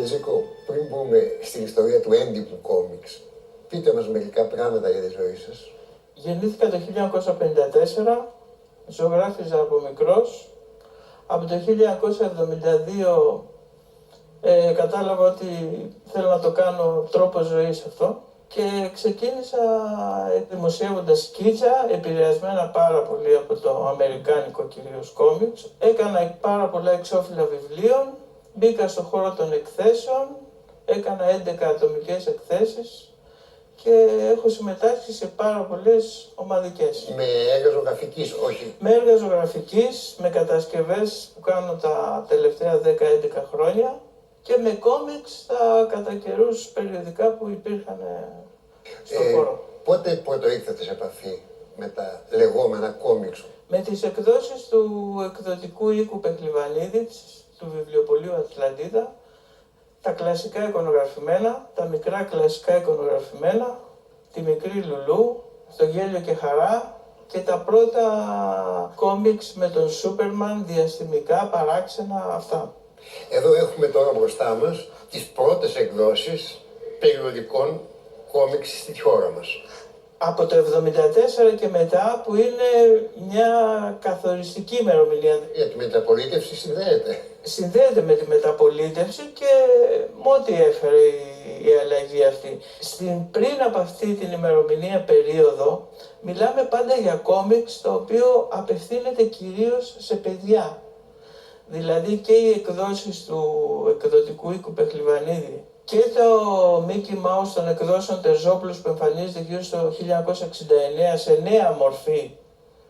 Ζήκο, πριν μπούμε στην ιστορία του έντυπου κόμιξ, πείτε μας μερικά πράγματα για τη ζωή σας. Γεννήθηκα το 1954, ζωγράφιζα από μικρός. Από το 1972 κατάλαβα ότι θέλω να το κάνω τρόπο ζωής αυτό και ξεκίνησα δημοσιεύοντας σκίτσα, επηρεασμένα πάρα πολύ από το αμερικάνικο κυρίως κόμιξ. Έκανα πάρα πολλά εξώφυλλα βιβλίων, μπήκα στον χώρο των εκθέσεων, έκανα 11 ατομικές εκθέσεις και έχω συμμετάσχει σε πάρα πολλές ομαδικές. Με έργα ζωγραφικής, όχι. Με έργα ζωγραφικής, με κατασκευές που κάνω τα τελευταία 10-11 χρόνια και με κόμιξ τα κατά καιρούς περιοδικά που υπήρχαν στον χώρο. Πότε πρώτο ήρθατε σε επαφή με τα λεγόμενα κόμιξ? Με τις εκδόσεις του εκδοτικού οίκου Πεχλιβανίδη, του βιβλιοπωλείου Ατλαντίδα, τα κλασικά εικονογραφημένα, τα μικρά κλασικά εικονογραφημένα, τη μικρή Λουλού, το Γέλιο και Χαρά και τα πρώτα κόμιξ με τον Σούπερμαν, διαστημικά, παράξενα, αυτά. Εδώ έχουμε τώρα μπροστά μας τις πρώτες εκδόσεις περιοδικών κόμιξ στη χώρα μας. Από το 1974 και μετά, που είναι μια καθοριστική ημερομηνία. Για τη μεταπολίτευση συνδέεται. Συνδέεται με τη μεταπολίτευση και με ό,τι έφερε η αλλαγή αυτή. Πριν από αυτή την ημερομηνία περίοδο, μιλάμε πάντα για κόμιξ το οποίο απευθύνεται κυρίως σε παιδιά. Δηλαδή και οι εκδόσεις του εκδοτικού οίκου Πεχλιβανίδη και το Mickey Mouse των εκδόσεων Τερζόπουλος που εμφανίζεται γύρω στο 1969 σε νέα μορφή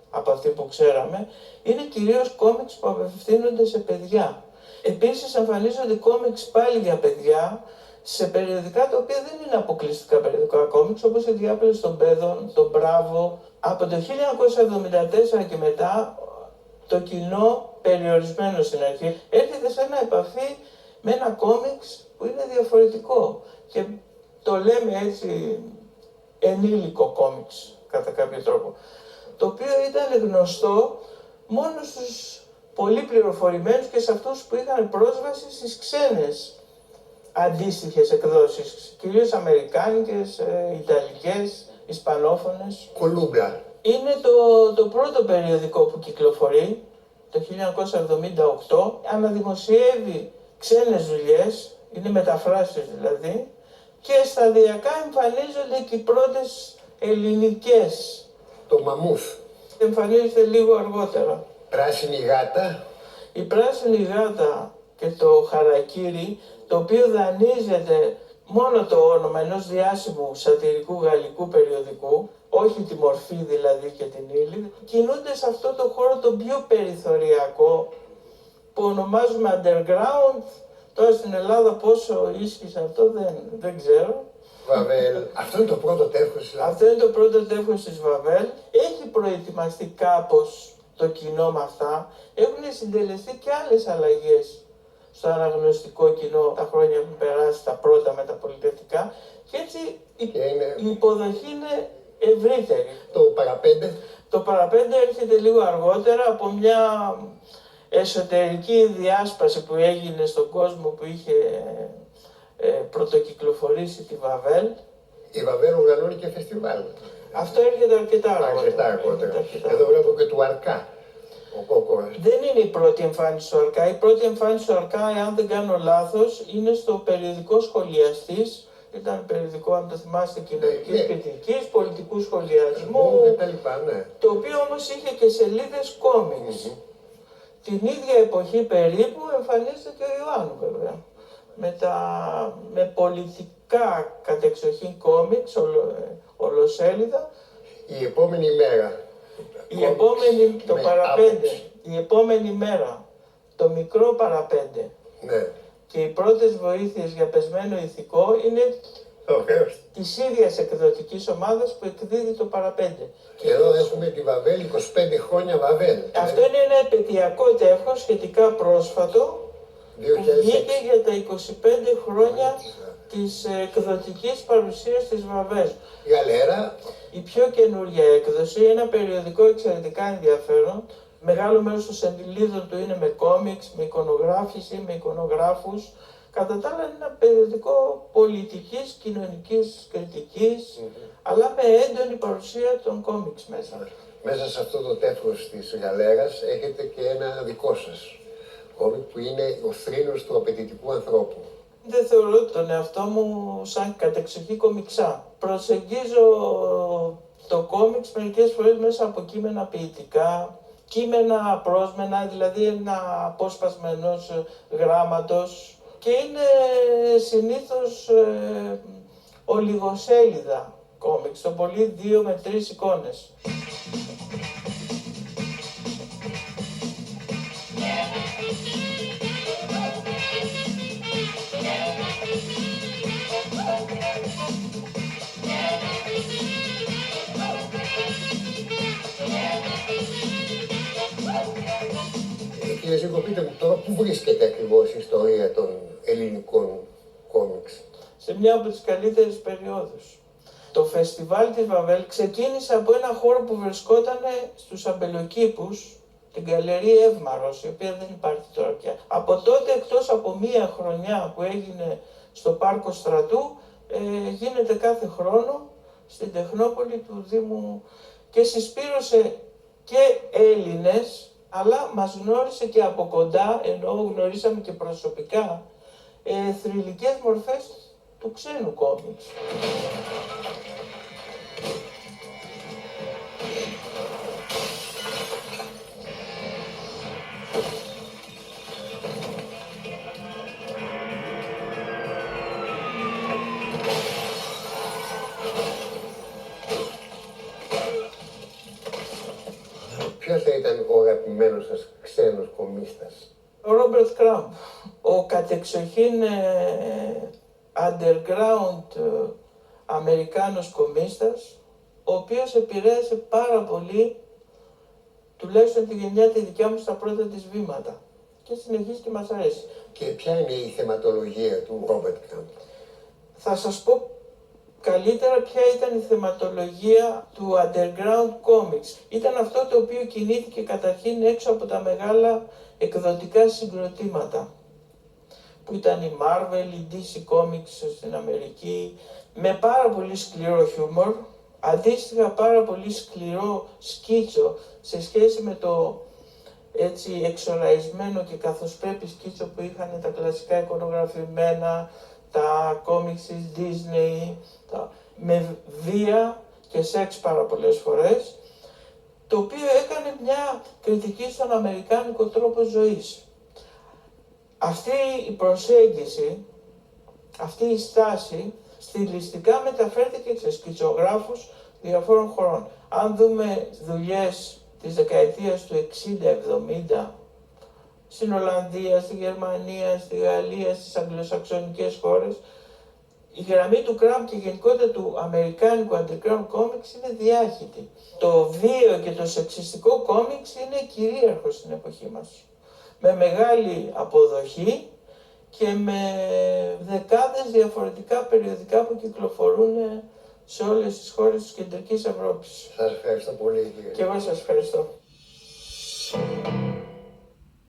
από αυτή που ξέραμε, είναι κυρίως κόμιξ που απευθύνονται σε παιδιά. Επίσης εμφανίζονται κόμιξ πάλι για παιδιά σε περιοδικά τα οποία δεν είναι αποκλειστικά περιοδικά κόμιξ, όπως οι Διάπλες των Παιδών, το Μπράβο. Από το 1974 και μετά το κοινό, περιορισμένο στην αρχή, έρχεται σε ένα επαφή με ένα κόμιξ που είναι διαφορετικό και το λέμε έτσι ενήλικο κόμιξ κατά κάποιο τρόπο, το οποίο ήταν γνωστό μόνο στους πολύ πληροφορημένους και σε αυτούς που είχαν πρόσβαση στις ξένες αντίστοιχες εκδόσεις, κυρίως αμερικάνικες, ιταλικές, ισπανόφωνες. Κολούμπρα. Είναι το πρώτο περιοδικό που κυκλοφορεί, το 1978, αναδημοσιεύει ξένες δουλειές, είναι μεταφράσεις δηλαδή, και σταδιακά εμφανίζονται και οι πρώτες ελληνικές. Το Μαμούθ. Εμφανίζεται λίγο αργότερα. Πράσινη Γάτα. Η Πράσινη Γάτα και το Χαρακίρι, το οποίο δανείζεται μόνο το όνομα ενός διάσημου σατυρικού γαλλικού περιοδικού, όχι τη μορφή δηλαδή και την ύλη, κινούνται σε αυτό το χώρο το πιο περιθωριακό που ονομάζουμε underground. Τώρα στην Ελλάδα πόσο ίσχυσε αυτό δεν ξέρω. Βαβέλ. Αυτό είναι το πρώτο τεύχος δηλαδή. Αυτό είναι το πρώτο τεύχος της Βαβέλ. Έχει προετοιμαστεί κάπως το κοινό με αυτά. Έχουν συντελεστεί και άλλες αλλαγές στο αναγνωστικό κοινό τα χρόνια που περάσει, τα πρώτα μεταπολιτευτικά. Και έτσι η υποδοχή είναι ευρύτερη. Το Παραπέντε. Το Παραπέντε έρχεται λίγο αργότερα από μια εσωτερική διάσπαση που έγινε στον κόσμο που είχε πρωτοκυκλοφορήσει τη Βαβέλ. Η Βαβέλ οργανώνει και φεστιβάλ. Αυτό έρχεται αρκετά αργότερα. Εδώ βλέπω και του Αρκά. Δεν είναι η πρώτη εμφάνιση του Αρκά. Η πρώτη εμφάνιση του Αρκά, αν δεν κάνω λάθος, είναι στο περιοδικό Σχολιαστής. Ήταν περιοδικό, αν το θυμάστε, κοινωνικής κριτικής, πολιτικού σχολιασμού, το οποίο όμως είχε και σελίδες κόμιξ. Την ίδια εποχή περίπου εμφανίζεται και ο Ιωάννου βέβαια. Με πολιτικά κατεξοχήν κόμιξ, ολοσέλιδα. Η επόμενη μέρα. Το Παραπέντε. Η επόμενη μέρα. Το μικρό Παραπέντε. Ναι. Και οι πρώτες βοήθειες για πεσμένο ηθικό είναι της ίδιας εκδοτικής ομάδας που εκδίδει το Παραπέντε. Και εδώ έχουμε τη Βαβέλ, 25 χρόνια Βαβέλ. Αυτό είναι ένα επαιτειακό τεύχος σχετικά πρόσφατο, που βγήκε για τα 25 χρόνια της εκδοτικής παρουσίας της Βαβέλ. Γαλέρα. Η πιο καινούργια έκδοση, ένα περιοδικό εξαιρετικά ενδιαφέρον. Μεγάλο μέρος των σελίδων του είναι με κόμιξ, με εικονογράφηση, με εικονογράφους Κατά τα άλλα είναι ένα περιοδικό πολιτικής, κοινωνικής κριτικής, αλλά με έντονη παρουσία των κόμιξ μέσα. Μέσα σε αυτό το τεύχος της γαλέρας έχετε και ένα δικό σας κόμικ που είναι ο θρήνος του απαιτητικού ανθρώπου. Δεν θεωρώ τον εαυτό μου σαν κατεξοχή κομιξά. Προσεγγίζω το κόμιξ μερικές φορές μέσα από κείμενα ποιητικά, κείμενα απρόσμενα, δηλαδή ένα απόσπασμα ενός γράμματος, και είναι συνήθως ολιγοσέλιδα κόμιξ, το πολύ 2 με 3 εικόνες. Κύριε Ζήκο, πείτε μου τώρα πού βρίσκεται ακριβώς η ιστορία των ελληνικών κόμιξ. Σε μια από τις καλύτερες περιόδους. Το φεστιβάλ της Βαβέλ ξεκίνησε από ένα χώρο που βρισκόταν στους αμπελοκήπους, την Γκαλερί Εύμαρος, η οποία δεν υπάρχει τώρα πια. Από τότε, εκτός από μία χρονιά που έγινε στο Πάρκο Στρατού, γίνεται κάθε χρόνο στην Τεχνόπολη του Δήμου και συσπήρωσε και Έλληνες, αλλά μας γνώρισε και από κοντά, ενώ γνωρίσαμε και προσωπικά, θρυλικές μορφές του ξένου κόμιξ. Ποιος θα ήταν ο αγαπημένος σας ξένος κομίστας? Ο Ρόμπερτ Κράμπ, ο κατεξοχήν underground Αμερικάνος κομίστας, ο οποίος επηρέασε πάρα πολύ, τουλάχιστον τη γενιά τη δικιά μου, στα πρώτα της βήματα. Και συνεχίζει και μας αρέσει. Και ποια είναι η θεματολογία του Ρόμπερτ Κράμπ? Θα σας πω καλύτερα ποια ήταν η θεματολογία του underground comics. Ήταν αυτό το οποίο κινήθηκε καταρχήν έξω από τα μεγάλα εκδοτικά συγκροτήματα, που ήταν η Marvel, η DC Comics στην Αμερική, με πάρα πολύ σκληρό χιούμορ, αντίστοιχα πάρα πολύ σκληρό σκίτσο σε σχέση με το έτσι εξοραϊσμένο και καθώς πρέπει σκίτσο που είχαν τα κλασικά εικονογραφημένα, τα κόμιξ της Disney, με βία και σεξ πάρα πολλές φορές, το οποίο έκανε μια κριτική στον αμερικάνικο τρόπο ζωής. Αυτή η προσέγγιση, αυτή η στάση, στιλιστικά μεταφέρθηκε σε σκητσογράφους διαφόρων χωρών. Αν δούμε δουλειές της δεκαετίας του 60-70, στην Ολλανδία, στη Γερμανία, στη Γαλλία, στις αγγλοσαξονικές χώρες, η γραμμή του Κράμπ και γενικότερα του αμερικάνικου underground comics είναι διάχυτη. Το βίαιο και το σεξιστικό comics είναι κυρίαρχο στην εποχή μας. Με μεγάλη αποδοχή και με δεκάδες διαφορετικά περιοδικά που κυκλοφορούν σε όλες τις χώρες της Κεντρικής Ευρώπης. Σας ευχαριστώ πολύ, κύριε. Και εγώ σας ευχαριστώ.